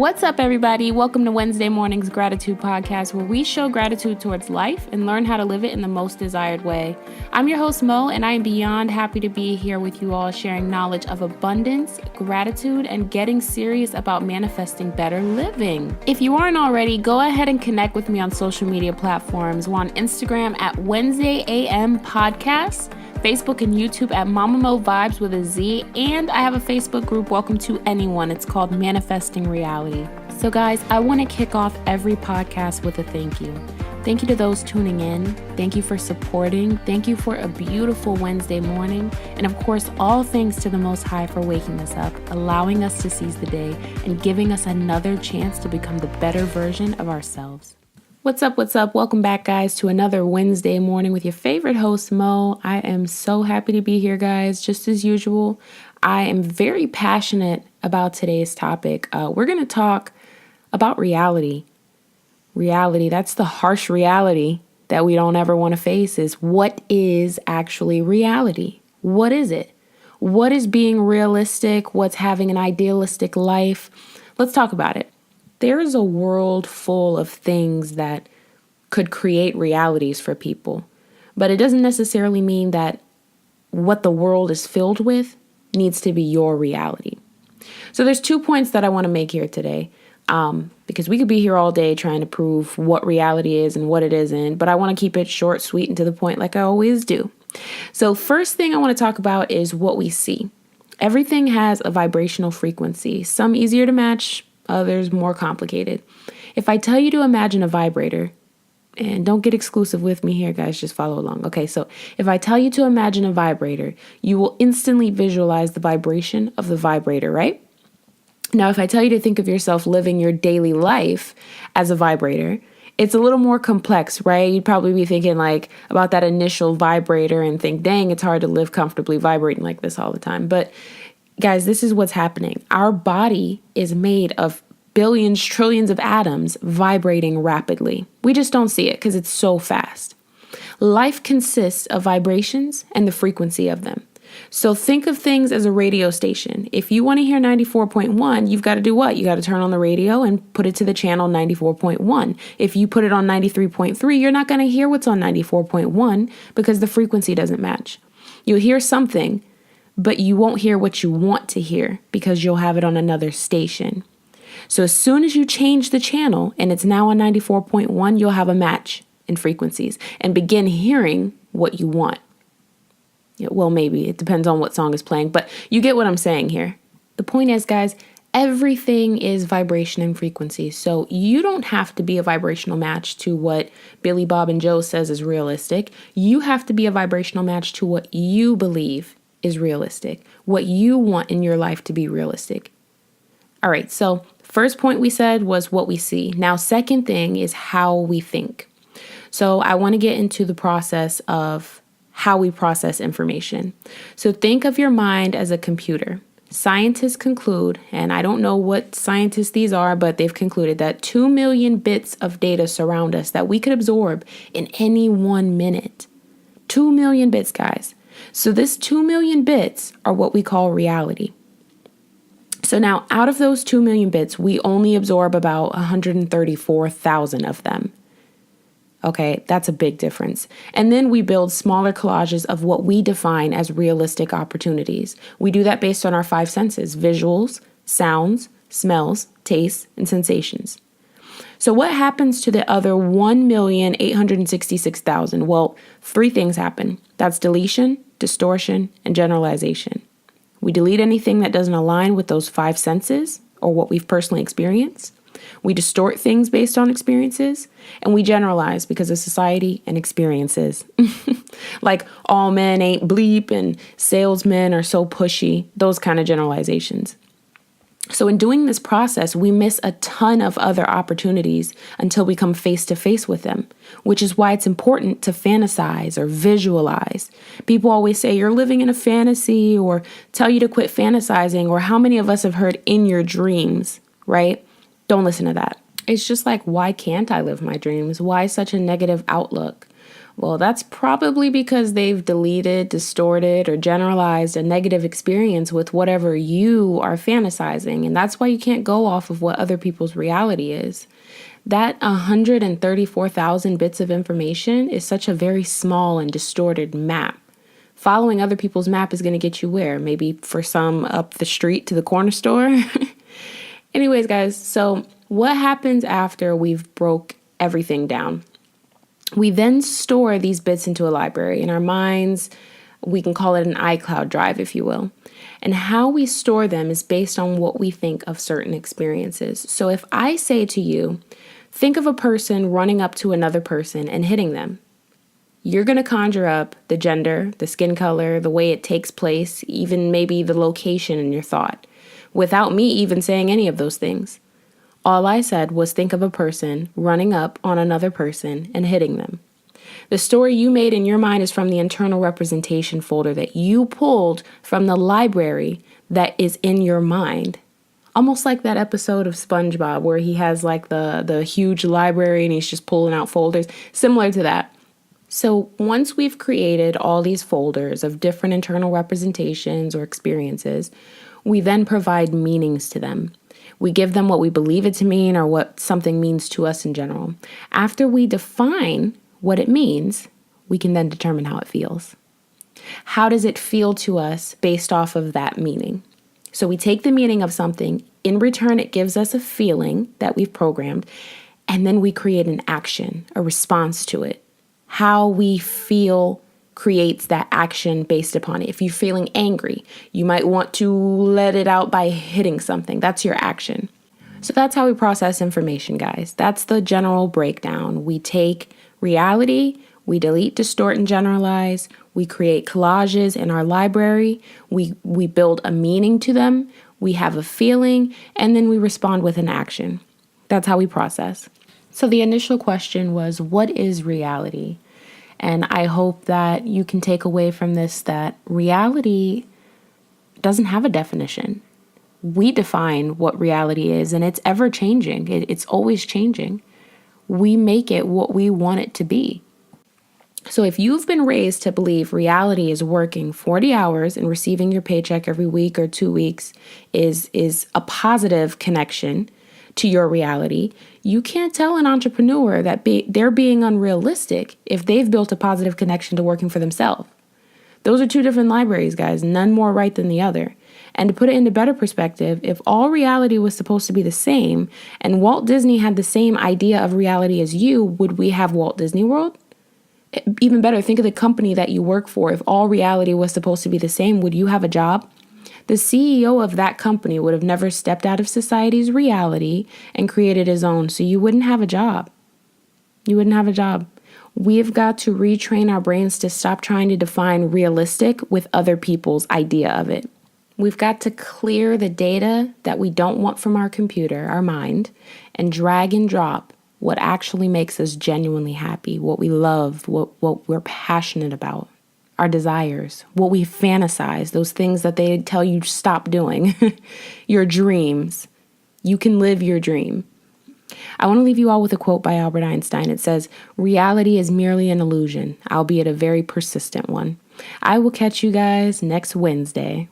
What's up, everybody? Welcome to Wednesday Morning's Gratitude Podcast, where we show gratitude towards life and learn how to live it in the most desired way. I'm your host, Mo, and I am beyond happy to be here with you all, sharing knowledge of abundance, gratitude, and getting serious about manifesting better living. If you aren't already, go ahead and connect with me on social media platforms. We're on Instagram at Wednesday AM Podcast, Facebook and YouTube at Mama Mo Vibes with a Z, and I have a Facebook group, Welcome to Anyone. It's called Manifesting Reality. So guys, I want to kick off every podcast with a thank you. Thank you to those tuning in. Thank you for supporting. Thank you for a beautiful Wednesday morning. And of course, all thanks to the Most High for waking us up, allowing us to seize the day, and giving us another chance to become the better version of ourselves. What's up? Welcome back, guys, to another Wednesday morning with your favorite host, Mo. I am so happy to be here, guys. Just as usual, I am very passionate about today's topic. We're going to talk about reality. Reality, that's the harsh reality that we don't ever want to face, is what is actually reality? What is it? What is being realistic? What's having an idealistic life? Let's talk about it. There is a world full of things that could create realities for people, but it doesn't necessarily mean that what the world is filled with needs to be your reality. So there's 2 points that I want to make here today, because we could be here all day trying to prove what reality is and what it isn't, but I want to keep it short, sweet, and to the point like I always do. So first thing I want to talk about is what we see. Everything has a vibrational frequency, some easier to match, others more complicated. If I tell you to imagine a vibrator, and don't get exclusive with me here, guys, just follow along. Okay, so if I tell you to imagine a vibrator, you will instantly visualize the vibration of the vibrator, right? Now, if I tell you to think of yourself living your daily life as a vibrator, it's a little more complex, right? You'd probably be thinking like about that initial vibrator and think, dang, it's hard to live comfortably vibrating like this all the time. But guys, this is what's happening. Our body is made of billions, trillions of atoms vibrating rapidly. We just don't see it because it's so fast. Life consists of vibrations and the frequency of them. So think of things as a radio station. If you want to hear 94.1, you've got to do what? You got to turn on the radio and put it to the channel 94.1. If you put it on 93.3, you're not going to hear what's on 94.1 because the frequency doesn't match. You'll hear something, but you won't hear what you want to hear because you'll have it on another station. So as soon as you change the channel and it's now on 94.1, you'll have a match in frequencies and begin hearing what you want. Well, maybe it depends on what song is playing, but you get what I'm saying here. The point is, guys, everything is vibration and frequency. So you don't have to be a vibrational match to what Billy Bob and Joe says is realistic. You have to be a vibrational match to what you believe is realistic, what you want in your life to be realistic. All right, so first point we said was what we see. Now, second thing is how we think. So I want to get into the process of how we process information. So think of your mind as a computer. Scientists conclude, and I don't know what scientists these are, but they've concluded that 2 million bits of data surround us that we could absorb in any 1 minute. 2 million bits, guys. So this 2 million bits are what we call reality. So now out of those 2 million bits, we only absorb about 134,000 of them. Okay, that's a big difference. And then we build smaller collages of what we define as realistic opportunities. We do that based on our 5 senses: visuals, sounds, smells, tastes, and sensations. So what happens to the other 1,866,000? Well, 3 things happen. That's deletion, distortion, and generalization. We delete anything that doesn't align with those 5 senses or what we've personally experienced. We distort things based on experiences, and we generalize because of society and experiences. Like all men ain't bleep and salesmen are so pushy, those kind of generalizations. So in doing this process, we miss a ton of other opportunities until we come face to face with them, which is why it's important to fantasize or visualize. People always say you're living in a fantasy or tell you to quit fantasizing, or how many of us have heard in your dreams, right? Don't listen to that. It's just like, why can't I live my dreams? Why such a negative outlook? Well, that's probably because they've deleted, distorted, or generalized a negative experience with whatever you are fantasizing. And that's why you can't go off of what other people's reality is. That 134,000 bits of information is such a very small and distorted map. Following other people's map is going to get you where? Maybe for some up the street to the corner store. Anyways, guys, so what happens after we've broke everything down? We then store these bits into a library in our minds. We can call it an iCloud drive, if you will. And how we store them is based on what we think of certain experiences. So if I say to you, think of a person running up to another person and hitting them, you're going to conjure up the gender, the skin color, the way it takes place, even maybe the location in your thought, without me even saying any of those things. All I said was think of a person running up on another person and hitting them. The story you made in your mind is from the internal representation folder that you pulled from the library that is in your mind. Almost like that episode of SpongeBob where he has like the huge library and he's just pulling out folders. Similar to that. So once we've created all these folders of different internal representations or experiences, we then provide meanings to them. We give them what we believe it to mean or what something means to us in general. After we define what it means, we can then determine how it feels. How does it feel to us based off of that meaning? So we take the meaning of something, in return it gives us a feeling that we've programmed, and then we create an action, a response to it. How we feel creates that action based upon it. If you're feeling angry, you might want to let it out by hitting something. That's your action. So that's how we process information, guys. That's the general breakdown. We take reality, we delete, distort, and generalize. We create collages in our library. We build a meaning to them. We have a feeling, and then we respond with an action. That's how we process. So the initial question was, what is reality? And I hope that you can take away from this that reality doesn't have a definition. We define what reality is, and it's ever changing. It's always changing. We make it what we want it to be. So if you've been raised to believe reality is working 40 hours and receiving your paycheck every week or 2 weeks is a positive connection to your reality, you can't tell an entrepreneur that they're being unrealistic if they've built a positive connection to working for themselves. Those are two different libraries, guys, none more right than the other. And to put it into better perspective, if all reality was supposed to be the same and Walt Disney had the same idea of reality as you, would we have Walt Disney World? Even better, think of the company that you work for. If all reality was supposed to be the same, would you have a job? The CEO of that company would have never stepped out of society's reality and created his own, so you wouldn't have a job. You wouldn't have a job. We've got to retrain our brains to stop trying to define realistic with other people's idea of it. We've got to clear the data that we don't want from our computer, our mind, and drag and drop what actually makes us genuinely happy, what we love, what we're passionate about. Our desires, what we fantasize, those things that they tell you stop doing, your dreams. You can live your dream. I want to leave you all with a quote by Albert Einstein. It says, "Reality is merely an illusion, albeit a very persistent one." I will catch you guys next Wednesday.